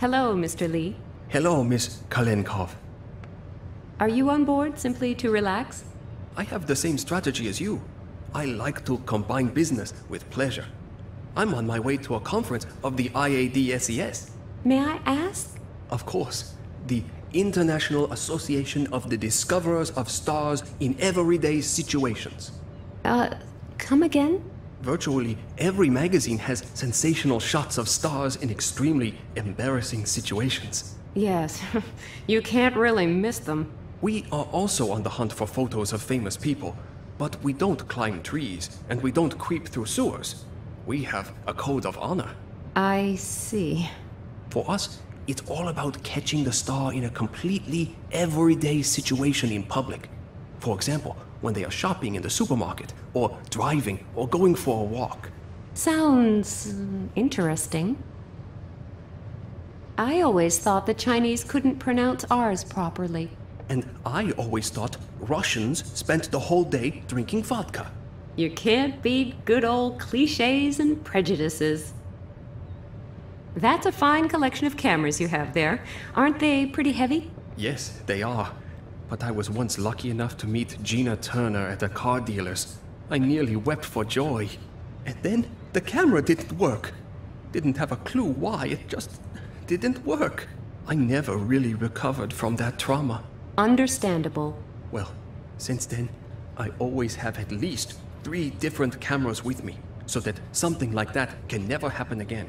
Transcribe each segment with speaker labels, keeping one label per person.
Speaker 1: Hello, Mr. Lee.
Speaker 2: Hello, Miss Kalenkov.
Speaker 1: Are you on board simply to relax?
Speaker 2: I have the same strategy as you. I like to combine business with pleasure. I'm on my way to a conference of the IADSES.
Speaker 1: May I ask?
Speaker 2: Of course, the International Association of the Discoverers of Stars in Everyday Situations.
Speaker 1: Come again?
Speaker 2: Virtually every magazine has sensational shots of stars in extremely embarrassing situations.
Speaker 1: Yes, you can't really miss them.
Speaker 2: We are also on the hunt for photos of famous people, but we don't climb trees and we don't creep through sewers. We have a code of honor.
Speaker 1: I see.
Speaker 2: For us, it's all about catching the star in a completely everyday situation in public. For example, when they are shopping in the supermarket, or driving, or going for a walk.
Speaker 1: Sounds interesting. I always thought the Chinese couldn't pronounce R's properly.
Speaker 2: And I always thought Russians spent the whole day drinking vodka.
Speaker 1: You can't beat good old cliches and prejudices. That's a fine collection of cameras you have there. Aren't they pretty heavy?
Speaker 2: Yes, they are. But I was once lucky enough to meet Gina Turner at a car dealer's. I nearly wept for joy. And then the camera didn't work. Didn't have a clue why, it just didn't work. I never really recovered from that trauma.
Speaker 1: Understandable.
Speaker 2: Well, since then, I always have at least 3 different cameras with me, so that something like that can never happen again.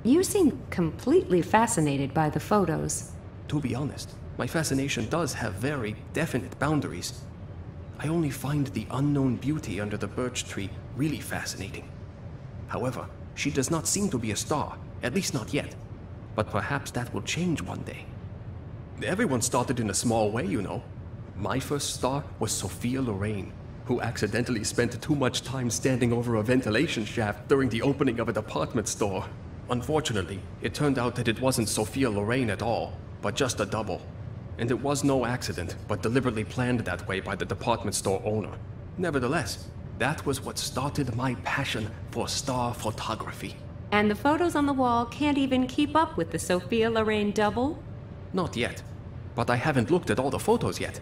Speaker 1: You seem completely fascinated by the photos.
Speaker 2: To be honest, my fascination does have very definite boundaries. I only find the unknown beauty under the birch tree really fascinating. However, she does not seem to be a star, at least not yet. But perhaps that will change one day. Everyone started in a small way, you know. My first star was Sophia Loren, who accidentally spent too much time standing over a ventilation shaft during the opening of a department store. Unfortunately, it turned out that it wasn't Sophia Loren at all, but just a double. And it was no accident, but deliberately planned that way by the department store owner. Nevertheless, that was what started my passion for star photography.
Speaker 1: And the photos on the wall can't even keep up with the Sophia Loren double?
Speaker 2: Not yet, but I haven't looked at all the photos yet.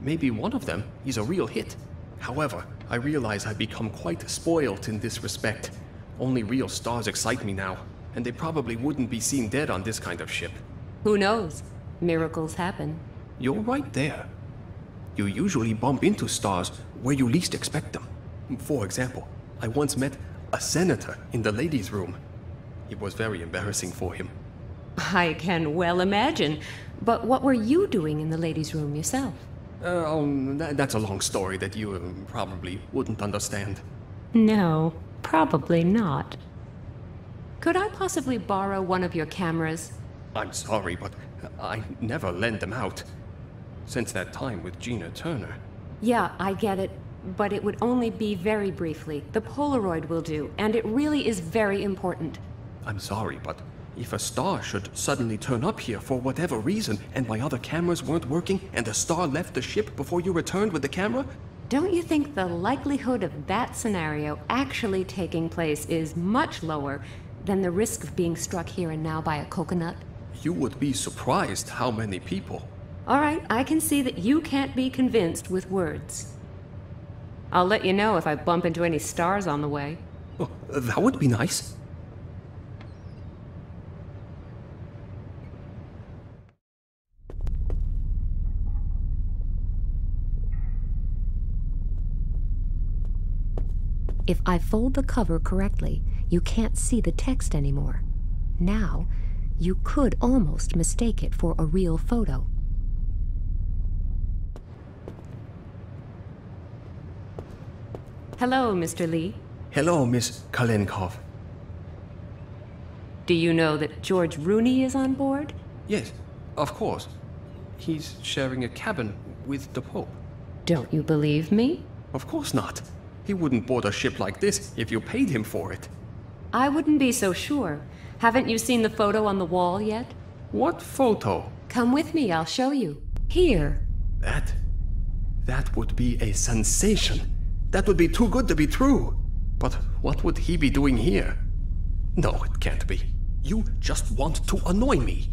Speaker 2: Maybe one of them is a real hit. However, I realize I've become quite spoiled in this respect. Only real stars excite me now, and they probably wouldn't be seen dead on this kind of ship.
Speaker 1: Who knows? Miracles happen.
Speaker 2: You're right there. You usually bump into stars where you least expect them. For example, I once met a senator in the ladies' room. It was very embarrassing for him.
Speaker 1: I can well imagine. But what were you doing in the ladies' room yourself?
Speaker 2: That's a long story that you probably wouldn't understand.
Speaker 1: No, probably not. Could I possibly borrow one of your cameras?
Speaker 2: I'm sorry, but I never lend them out. Since that time with Gina Turner.
Speaker 1: Yeah, I get it. But it would only be very briefly. The Polaroid will do, and it really is very important.
Speaker 2: I'm sorry, but if a star should suddenly turn up here for whatever reason, and my other cameras weren't working, and the star left the ship before you returned with the camera?
Speaker 1: Don't you think the likelihood of that scenario actually taking place is much lower than the risk of being struck here and now by a coconut?
Speaker 2: You would be surprised how many people.
Speaker 1: All right, I can see that you can't be convinced with words. I'll let you know if I bump into any stars on the way.
Speaker 2: Oh, that would be nice.
Speaker 1: If I fold the cover correctly, you can't see the text anymore. Now, you could almost mistake it for a real photo. Hello, Mr. Lee.
Speaker 2: Hello, Miss Kalenkov.
Speaker 1: Do you know that George Rooney is on board?
Speaker 2: Yes, of course. He's sharing a cabin with the Pope.
Speaker 1: Don't you believe me?
Speaker 2: Of course not. He wouldn't board a ship like this if you paid him for it.
Speaker 1: I wouldn't be so sure. Haven't you seen the photo on the wall yet?
Speaker 2: What photo?
Speaker 1: Come with me, I'll show you. Here.
Speaker 2: That would be a sensation. That would be too good to be true. But what would he be doing here? No, it can't be. You just want to annoy me.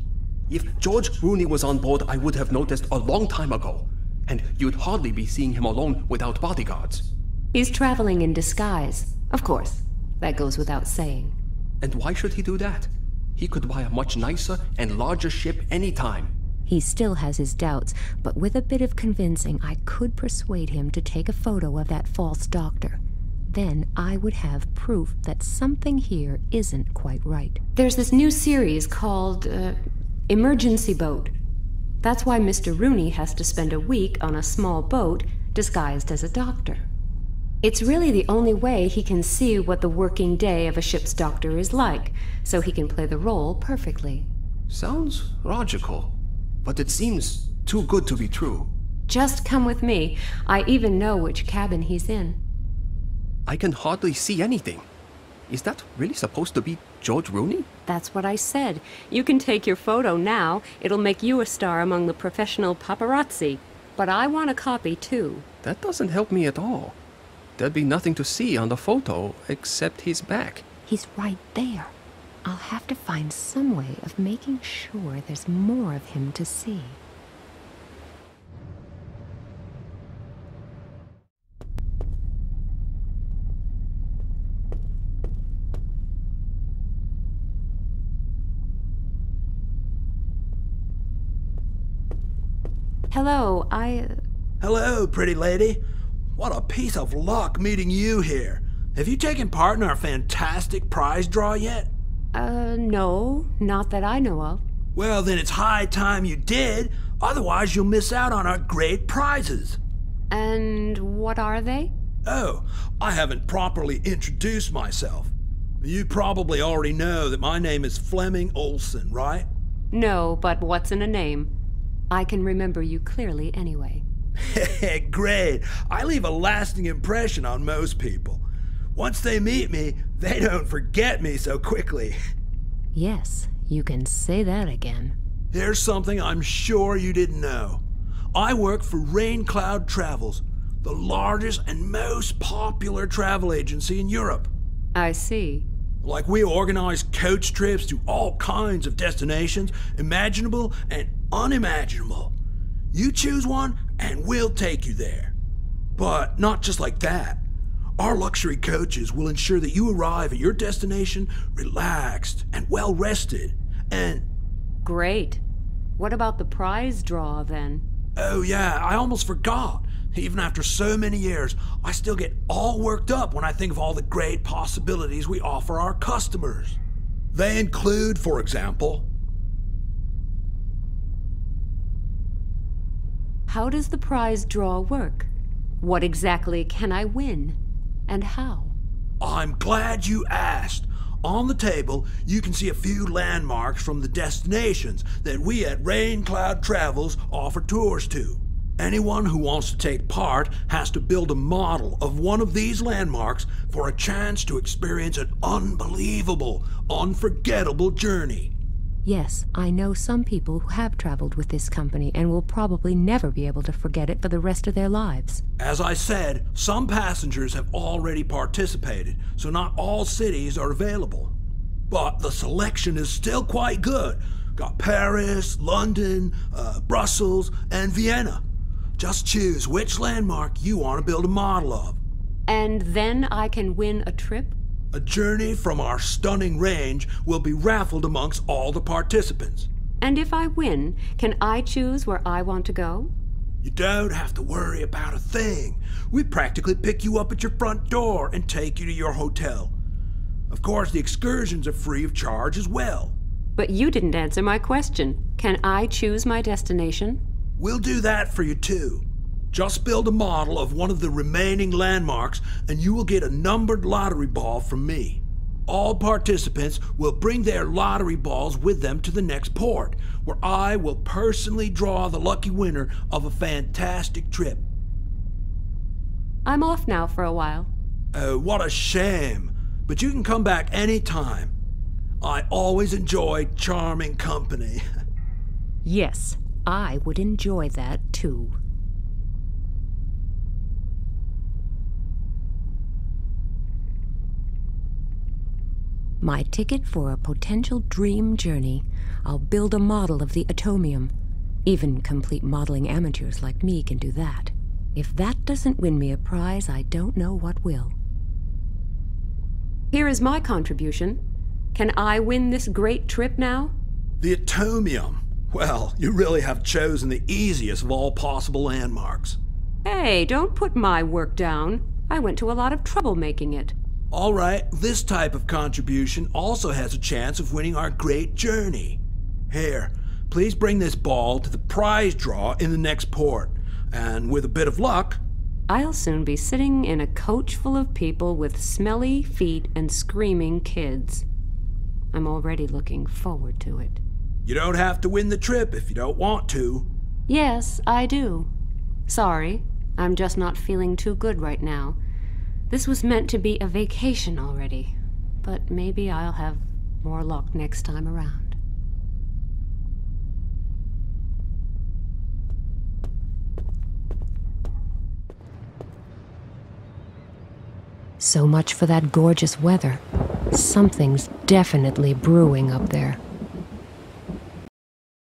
Speaker 2: If George Rooney was on board, I would have noticed a long time ago. And you'd hardly be seeing him alone without bodyguards.
Speaker 1: He's traveling in disguise. Of course, that goes without saying.
Speaker 2: And why should he do that? He could buy a much nicer and larger ship anytime.
Speaker 1: He still has his doubts, but with a bit of convincing, I could persuade him to take a photo of that false doctor. Then I would have proof that something here isn't quite right. There's this new series called, Emergency Boat. That's why Mr. Rooney has to spend a week on a small boat disguised as a doctor. It's really the only way he can see what the working day of a ship's doctor is like, so he can play the role perfectly.
Speaker 2: Sounds logical, but it seems too good to be true.
Speaker 1: Just come with me. I even know which cabin he's in.
Speaker 2: I can hardly see anything. Is that really supposed to be George Rooney?
Speaker 1: That's what I said. You can take your photo now. It'll make you a star among the professional paparazzi. But I want a copy, too.
Speaker 2: That doesn't help me at all. There'd be nothing to see on the photo except his back.
Speaker 1: He's right there. I'll have to find some way of making sure there's more of him to see. Hello,
Speaker 3: Hello, pretty lady. What a piece of luck meeting you here. Have you taken part in our fantastic prize draw yet?
Speaker 1: No, not that I know of.
Speaker 3: Well, then it's high time you did. Otherwise, you'll miss out on our great prizes.
Speaker 1: And what are they?
Speaker 3: Oh, I haven't properly introduced myself. You probably already know that my name is Fleming Olsen, right?
Speaker 1: No, but what's in a name? I can remember you clearly anyway.
Speaker 3: Great. I leave a lasting impression on most people. Once they meet me, they don't forget me so quickly.
Speaker 1: Yes, you can say that again.
Speaker 3: Here's something I'm sure you didn't know. I work for Rain Cloud Travels, the largest and most popular travel agency in Europe.
Speaker 1: I see.
Speaker 3: Like, we organize coach trips to all kinds of destinations, imaginable and unimaginable. You choose one and we'll take you there. But not just like that. Our luxury coaches will ensure that you arrive at your destination relaxed and well rested and...
Speaker 1: Great. What about the prize draw then?
Speaker 3: Oh yeah, I almost forgot. Even after so many years, I still get all worked up when I think of all the great possibilities we offer our customers. They include, for example...
Speaker 1: How does the prize draw work? What exactly can I win? And how?
Speaker 3: I'm glad you asked. On the table, you can see a few landmarks from the destinations that we at Rain Cloud Travels offer tours to. Anyone who wants to take part has to build a model of one of these landmarks for a chance to experience an unbelievable, unforgettable journey.
Speaker 1: Yes, I know some people who have traveled with this company and will probably never be able to forget it for the rest of their lives.
Speaker 3: As I said, some passengers have already participated, so not all cities are available. But the selection is still quite good. Got Paris, London, Brussels, and Vienna. Just choose which landmark you want to build a model of.
Speaker 1: And then I can win a trip?
Speaker 3: A journey from our stunning range will be raffled amongst all the participants.
Speaker 1: And if I win, can I choose where I want to go?
Speaker 3: You don't have to worry about a thing. We practically pick you up at your front door and take you to your hotel. Of course, the excursions are free of charge as well.
Speaker 1: But you didn't answer my question. Can I choose my destination?
Speaker 3: We'll do that for you too. Just build a model of one of the remaining landmarks and you will get a numbered lottery ball from me. All participants will bring their lottery balls with them to the next port, where I will personally draw the lucky winner of a fantastic trip.
Speaker 1: I'm off now for a while.
Speaker 3: Oh, what a shame. But you can come back anytime. I always enjoy charming company.
Speaker 1: Yes, I would enjoy that too. My ticket for a potential dream journey. I'll build a model of the atomium. Even complete modeling amateurs like me can do that. If that doesn't win me a prize, I don't know what will.
Speaker 4: Here is my contribution. Can I win this great trip now?
Speaker 3: The atomium. Well, you really have chosen the easiest of all possible landmarks.
Speaker 4: Hey, don't put my work down. I went to a lot of trouble making it.
Speaker 3: All right, this type of contribution also has a chance of winning our great journey. Here, please bring this ball to the prize draw in the next port. And with a bit of luck,
Speaker 4: I'll soon be sitting in a coach full of people with smelly feet and screaming kids. I'm already looking forward to it.
Speaker 3: you don't have to win the trip if you don't want to.
Speaker 4: Yes, I do. Sorry, I'm just not feeling too good right now. This was meant to be a vacation already, but maybe I'll have more luck next time around.
Speaker 1: So much for that gorgeous weather. Something's definitely brewing up there.